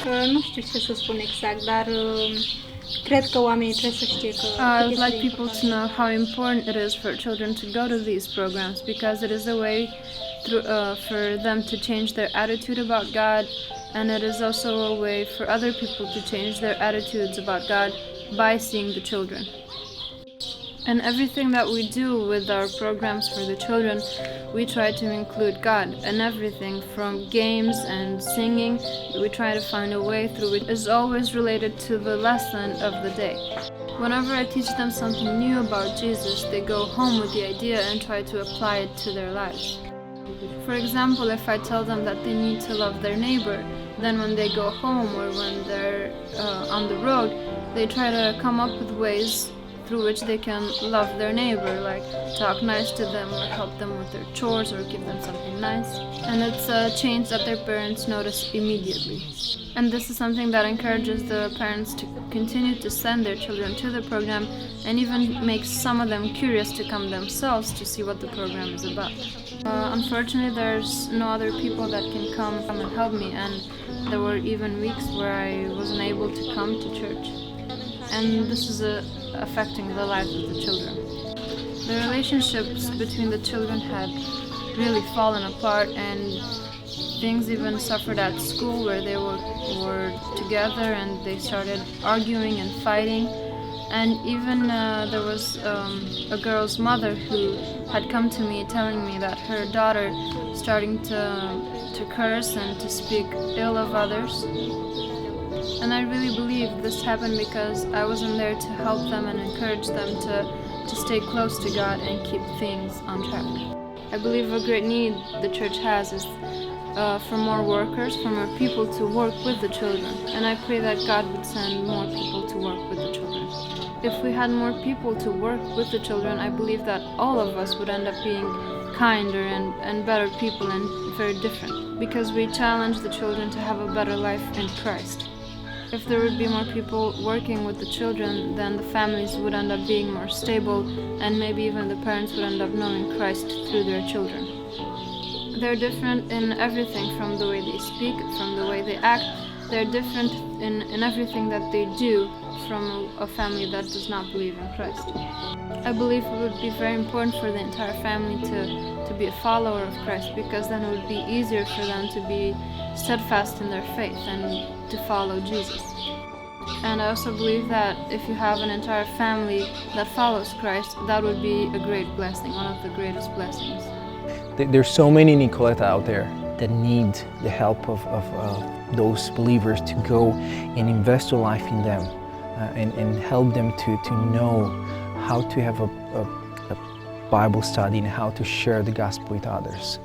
Nu știu ce să spun exact, dar cred că oamenii trebuie să știe că I would like people to know how important it is for children to go to these programs, because it is a way for them to change their attitude about God, and it is also a way for other people to change their attitudes about God by seeing the children. And everything that we do with our programs for the children, we try to include God, and everything from games and singing, we try to find a way through it is always related to the lesson of the day. Whenever I teach them something new about Jesus, they go home with the idea and try to apply it to their lives. For example, if I tell them that they need to love their neighbor, then when they go home or when they're on the road, they try to come up with ways through which they can love their neighbor, like talk nice to them or help them with their chores or give them something nice. And it's a change that their parents notice immediately. And this is something that encourages the parents to continue to send their children to the program, and even makes some of them curious to come themselves to see what the program is about. Unfortunately, there's no other people that can come and help me, and there were even weeks where I wasn't able to come to church. And this is affecting the lives of the children. The relationships between the children had really fallen apart, and things even suffered at school, where they were together and they started arguing and fighting. And even there was a girl's mother who had come to me telling me that her daughter starting to curse and to speak ill of others. And I really believe this happened because I wasn't there to help them and encourage them to stay close to God and keep things on track. I believe a great need the church has is for more workers, for more people to work with the children. And I pray that God would send more people to work with the children. If we had more people to work with the children, I believe that all of us would end up being kinder and better people and very different, because we challenge the children to have a better life in Christ. If there would be more people working with the children, then the families would end up being more stable, and maybe even the parents would end up knowing Christ through their children. They're different in everything, from the way they speak, from the way they act. They're different in everything that they do from a family that does not believe in Christ. I believe it would be very important for the entire family to be a follower of Christ, because then it would be easier for them to be steadfast in their faith and to follow Jesus. And I also believe that if you have an entire family that follows Christ, that would be a great blessing, one of the greatest blessings. There's so many Nicoleta out there that need the help of those believers to go and invest their life in them and help them to know how to have a Bible study and how to share the gospel with others.